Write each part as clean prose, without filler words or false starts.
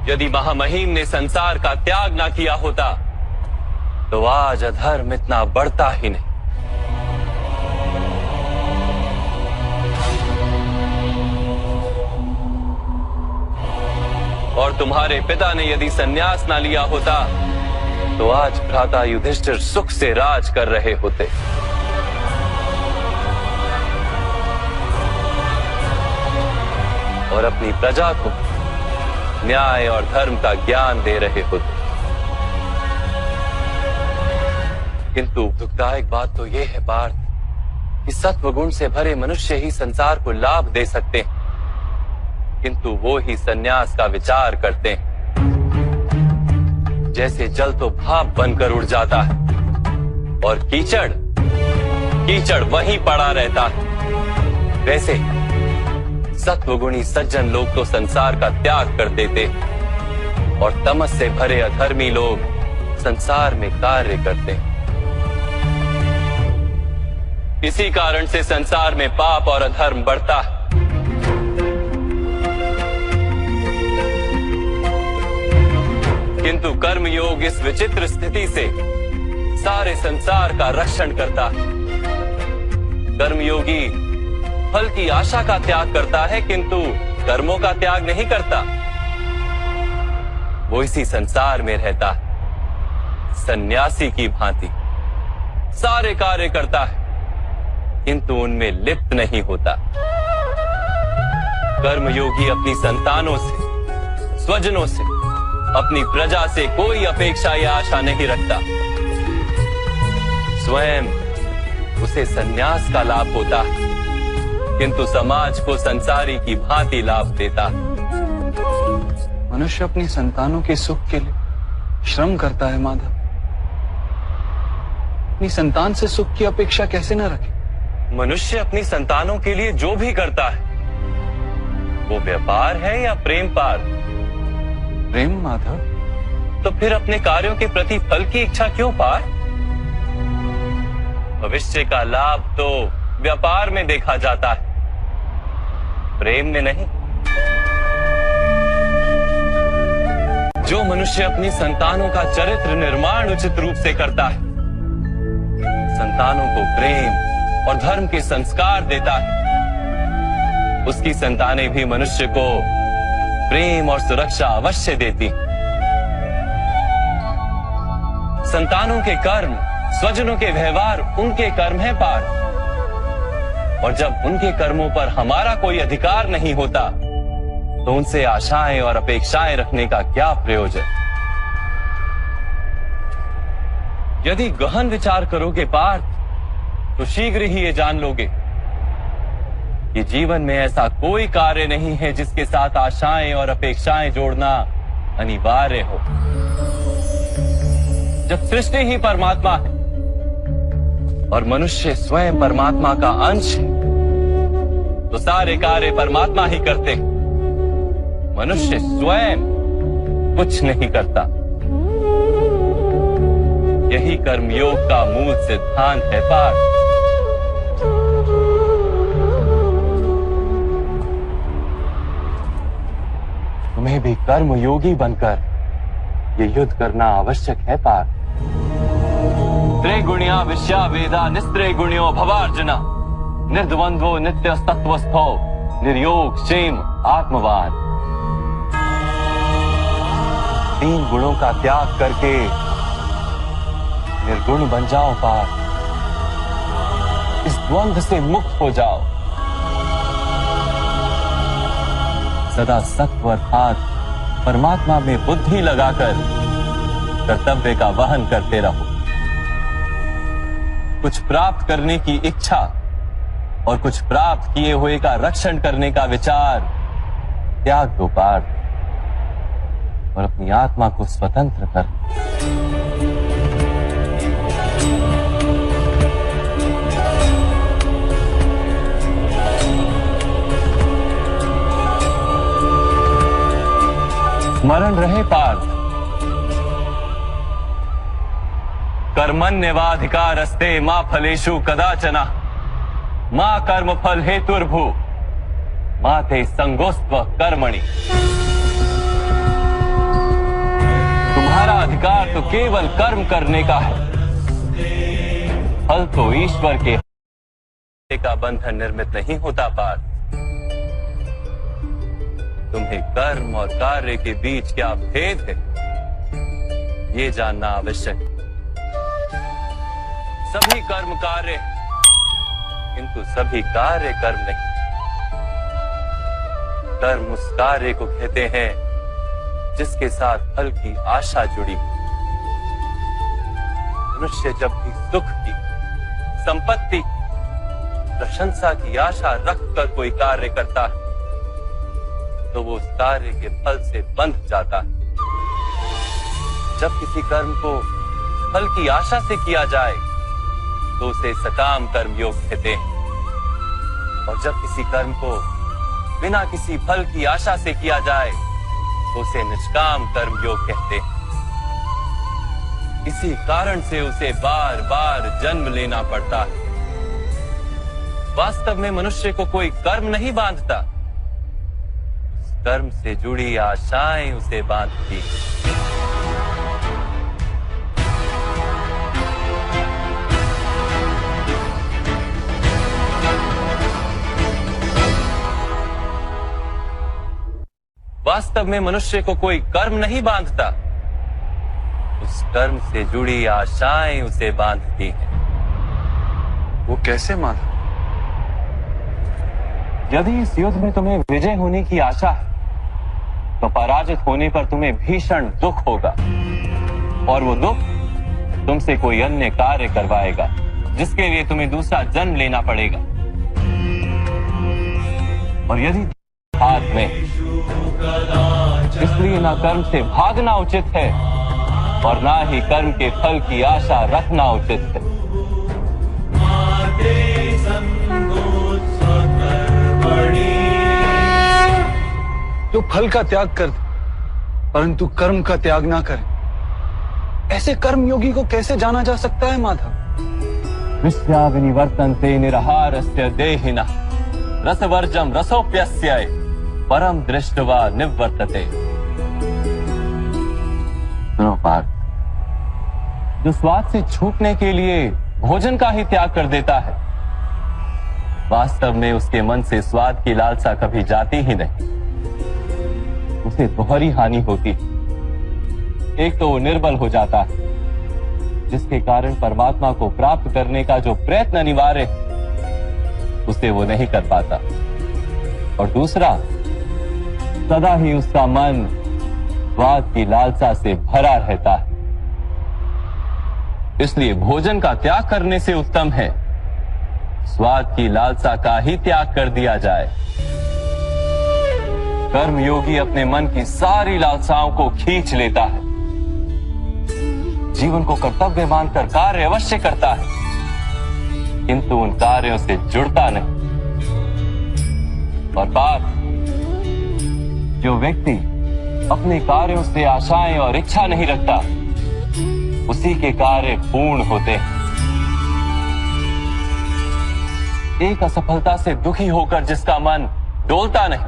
यदि महामहिम ने संसार का त्याग ना किया होता तो आज अधर्म इतना बढ़ता ही नहीं। और तुम्हारे पिता ने यदि संन्यास ना लिया होता तो आज भ्राता युधिष्ठिर सुख से राज कर रहे होते। और अपनी प्रजा को न्याय और धर्म का ज्ञान दे रहे होते। किंतु दुखदायक बात तो यह है पार्थ कि सत्वगुण से भरे मनुष्य ही संसार को लाभ दे सकते हैं, किंतु वो ही संन्यास का विचार करते हैं। जैसे जल तो भाप बनकर उड़ जाता है और कीचड़ वहीं पड़ा रहता है, वैसे सत्वगुणी सज्जन लोग तो संसार का त्याग कर देते और तमस से भरे अधर्मी लोग संसार में कार्य करते हैं। इसी कारण से संसार में पाप और अधर्म बढ़ता है। किंतु कर्मयोग इस विचित्र स्थिति से सारे संसार का रक्षण करता है। कर्मयोगी फल की आशा का त्याग करता है, किंतु कर्मों का त्याग नहीं करता। वो इसी संसार में रहता है, सन्यासी की भांति सारे कार्य करता है, किंतु उनमें लिप्त नहीं होता। कर्मयोगी अपनी संतानों से, स्वजनों से, अपनी प्रजा से कोई अपेक्षा या आशा नहीं रखता। स्वयं उसे संन्यास का लाभ होता है, किंतु समाज को संसारी की भांति लाभ देता है। मनुष्य अपनी संतानों के सुख के लिए श्रम करता है माधव। अपनी संतान से सुख की अपेक्षा कैसे न रखे? मनुष्य अपनी संतानों के लिए जो भी करता है वो व्यापार है या प्रेम पार्थ? प्रेम माधव। तो फिर अपने कार्यों के प्रति फल की इच्छा क्यों पार्थ? भविष्य का लाभ तो व्यापार में देखा जाता है, प्रेम में नहीं। जो मनुष्य अपनी संतानों का चरित्र निर्माण उचित रूप से करता है, संतानों को प्रेम और धर्म के संस्कार देता है, उसकी संतानें भी मनुष्य को प्रेम और सुरक्षा अवश्य देती। संतानों के कर्म, स्वजनों के व्यवहार उनके कर्म है पार्थ। और जब उनके कर्मों पर हमारा कोई अधिकार नहीं होता तो उनसे आशाएं और अपेक्षाएं रखने का क्या प्रयोजन? यदि गहन विचार करोगे पार्थ तो शीघ्र ही ये जान लोगे कि जीवन में ऐसा कोई कार्य नहीं है जिसके साथ आशाएं और अपेक्षाएं जोड़ना अनिवार्य हो। जब सृष्टि ही परमात्मा है और मनुष्य स्वयं परमात्मा का अंश है तो सारे कार्य परमात्मा ही करते हैं, मनुष्य स्वयं कुछ नहीं करता। यही कर्मयोग का मूल सिद्धांत है पार्थ। तुम्हें भी कर्मयोगी बनकर ये युद्ध करना आवश्यक है पार्थ। त्रिगुण्या विश्या वेदा निस्त्रिगुण्यो भवार्जुना निर्द्वंद्वो नित्य तत्वस्थो निर्योग क्षेम आत्मवान। तीन गुणों का त्याग करके निर्गुण बन जाओ पार्थ। इस द्वंद्व से मुक्त हो जाओ। सदा सत्व अर्थात परमात्मा में बुद्धि लगाकर कर्तव्य का वहन करते रहो। कुछ प्राप्त करने की इच्छा और कुछ प्राप्त किए हुए का रक्षण करने का विचार त्याग दो पार्थ और अपनी आत्मा को स्वतंत्र कर। स्मरण रहे पार्थ, कर्मण्यवाधिकारस्ते मा फलेषु कदाचन मा कर्म फल हेतुर्भू मा ते संगोस्त्व कर्मणि। तुम्हारा अधिकार तो केवल कर्म करने का है। फल तो ईश्वर के का बंधन निर्मित नहीं होता पार्थ। तुम्हें कर्म और कार्य के बीच क्या भेद है, ये जानना आवश्यक है। सभी कर्म कार्य, किंतु सभी कार्य कर्म नहीं। कर्म उस कार्य को कहते हैं जिसके साथ फल की आशा जुड़ी। मनुष्य जब भी सुख की, संपत्ति, प्रशंसा की आशा रखकर कोई कार्य करता है तो वो उस कार्य के फल से बंध जाता है। जब किसी कर्म को फल की आशा से किया जाए तो उसे सकाम कर्म योग कहते हैं, और जब किसी कर्म को बिना किसी फल की आशा से किया जाए तो उसे निष्काम कर्म योग कहते हैं। इसी कारण से उसे बार बार जन्म लेना पड़ता है। वास्तव में मनुष्य को कोई कर्म नहीं बांधता, कर्म से जुड़ी आशाएं उसे बांधती। वास्तव में मनुष्य को कोई कर्म नहीं बांधता, उस कर्म से जुड़ी आशाएं उसे बांधती हैं। वो कैसे माधव? यदि इस युद्ध में तुम्हें विजय होने की आशा है तो पराजित होने पर तुम्हें भीषण दुख होगा, और वो दुख तुमसे कोई अन्य कार्य करवाएगा जिसके लिए तुम्हें दूसरा जन्म लेना पड़ेगा। और यदि हाथ में, इसलिए ना कर्म से भागना उचित है और ना ही कर्म के फल की आशा रखना उचित है। जो फल का त्याग कर दे परंतु कर्म का त्याग ना करे, ऐसे कर्म योगी को कैसे जाना जा सकता है माधव? विश्वाविनिवर्तन्ते निरहारस्य देहिनः रसवर्जम रसोप्यस्य परम दृष्ट्वा निवर्तते। सुनो पार्थ, जो स्वाद से छूटने के लिए भोजन का ही त्याग कर देता है, वास्तव में उसके मन से स्वाद की लालसा कभी जाती ही नहीं। उसे दोहरी हानि होती है। एक तो वो निर्बल हो जाता है, जिसके कारण परमात्मा को प्राप्त करने का जो प्रयत्न अनिवार्य है उसे वो नहीं कर पाता, और दूसरा, सदा ही उसका मन स्वाद की लालसा से भरा रहता है। इसलिए भोजन का त्याग करने से उत्तम है स्वाद की लालसा का ही त्याग कर दिया जाए। कर्म योगी अपने मन की सारी लालसाओं को खींच लेता है, जीवन को कर्तव्य मानकर कार्य अवश्य करता है, किंतु उन कार्यों से जुड़ता नहीं। और बात, जो व्यक्ति अपने कार्यों से आशाएं और इच्छा नहीं रखता, उसी के कार्य पूर्ण होते हैं। एक असफलता से दुखी होकर जिसका मन डोलता नहीं,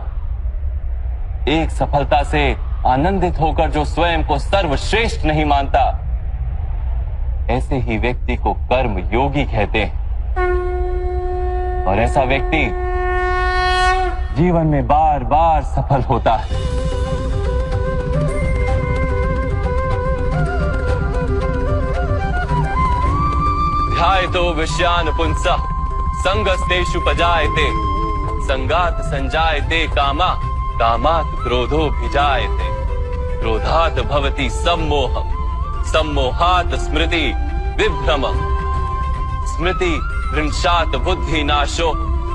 एक सफलता से आनंदित होकर जो स्वयं को सर्वश्रेष्ठ नहीं मानता, ऐसे ही व्यक्ति को कर्म योगी कहते हैं। और ऐसा व्यक्ति जीवन में बार बार सफल होता है। ध्यायतो विषयान पुंसः संगस्तेषु पजायते संगात संजायते कामा कामात् क्रोधो भिजायते क्रोधात् भवति सम्मोहः सम्मोहात् स्मृति विभ्रमः स्मृति भ्रंशात् बुद्धिनाशो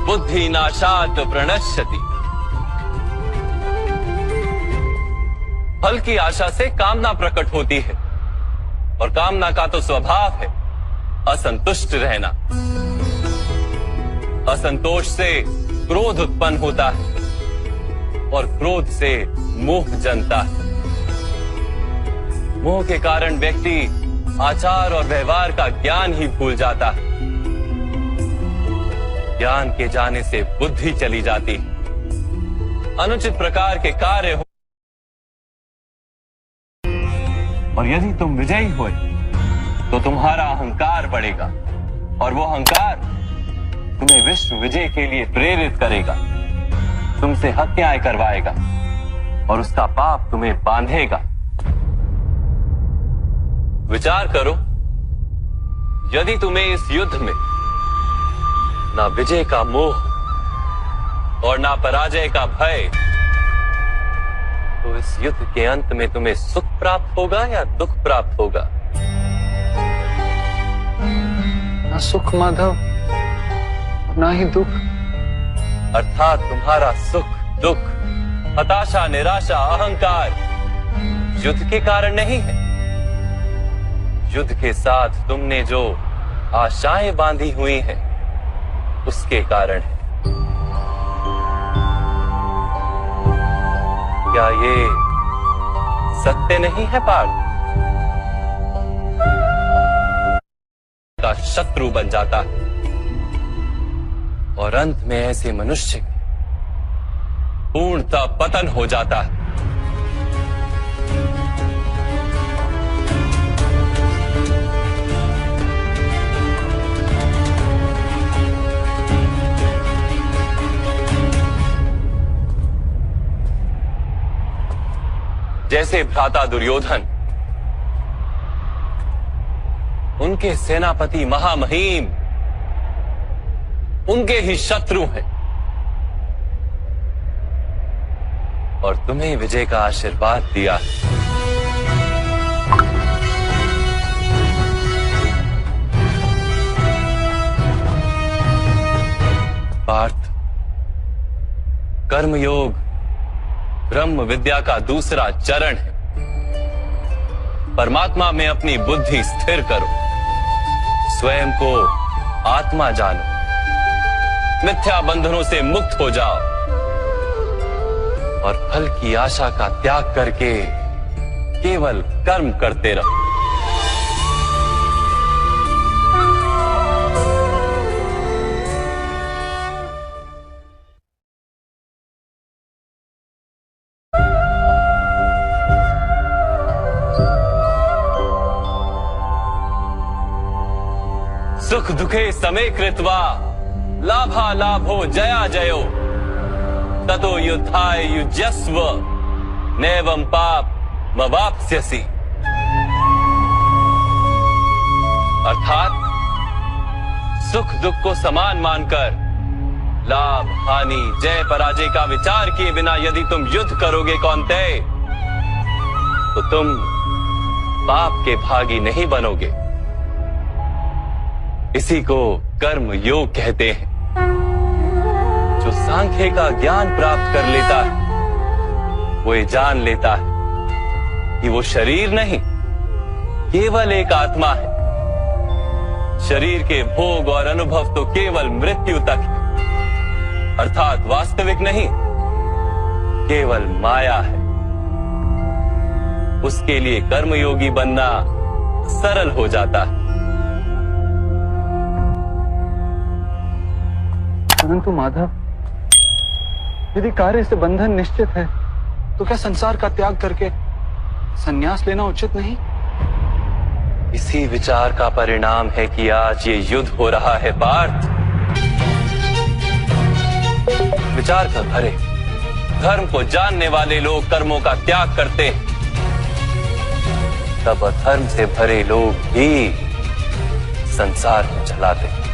बुद्धिनाशात् प्रणश्यति। फल की आशा से कामना प्रकट होती है, और कामना का तो स्वभाव है असंतुष्ट रहना। असंतोष से क्रोध उत्पन्न होता है, और क्रोध से मोह जन्मता है। मोह के कारण व्यक्ति आचार और व्यवहार का ज्ञान ही भूल जाता है। ज्ञान के जाने से बुद्धि चली जाती है। अनुचित प्रकार के कार्य हो और यदि तुम विजयी हुए तो तुम्हारा अहंकार बढ़ेगा और वो अहंकार तुम्हें विश्व विजय के लिए प्रेरित करेगा, तुमसे हत्याएं करवाएगा और उसका पाप तुम्हें बांधेगा। विचार करो, यदि तुम्हें इस युद्ध में ना विजय का मोह और ना पराजय का भय, तो इस युद्ध के अंत में तुम्हें सुख प्राप्त होगा या दुख प्राप्त होगा? ना सुख माधव, ना ही दुख। अर्थात तुम्हारा सुख दुख, हताशा निराशा अहंकार युद्ध के कारण नहीं है। युद्ध के साथ तुमने जो आशाएं बांधी हुई हैं उसके कारण है। क्या ये सत्य नहीं है पार्थ? का शत्रु बन जाता है और अंत में ऐसे मनुष्य पूर्णतः पतन हो जाता है। जैसे भ्राता दुर्योधन, उनके सेनापति महामहिम उनके ही शत्रु हैं और तुम्हें विजय का आशीर्वाद दिया है। पार्थ, कर्मयोग ब्रह्म विद्या का दूसरा चरण है। परमात्मा में अपनी बुद्धि स्थिर करो, स्वयं को आत्मा जानो, मिथ्या बंधनों से मुक्त हो जाओ और फल की आशा का त्याग करके केवल कर्म करते रहो। सुख दुखे समे कृत्वा लाभा लाभो जया जयो ततो युद्धाय युज्यस्व नैवं पाप मवाप्स्यसि। अर्थात सुख दुख को समान मानकर लाभ हानि जय पराजय का विचार किए बिना यदि तुम युद्ध करोगे कौन्तेय, तो तुम पाप के भागी नहीं बनोगे। इसी को कर्म योग कहते हैं। जो सांख्य का ज्ञान प्राप्त कर लेता है वो ये जान लेता है कि वो शरीर नहीं, केवल एक आत्मा है। शरीर के भोग और अनुभव तो केवल मृत्यु तक है, अर्थात वास्तविक नहीं, केवल माया है। उसके लिए कर्मयोगी बनना सरल हो जाता है। परंतु माधव, यदि कार्य से बंधन निश्चित है तो क्या संसार का त्याग करके संन्यास लेना उचित नहीं? इसी विचार का परिणाम है कि आज ये युद्ध हो रहा है पार्थ। विचार कर भरे धर्म को जानने वाले लोग कर्मों का त्याग करते हैं, तब अधर्म से भरे लोग भी संसार को चलाते हैं।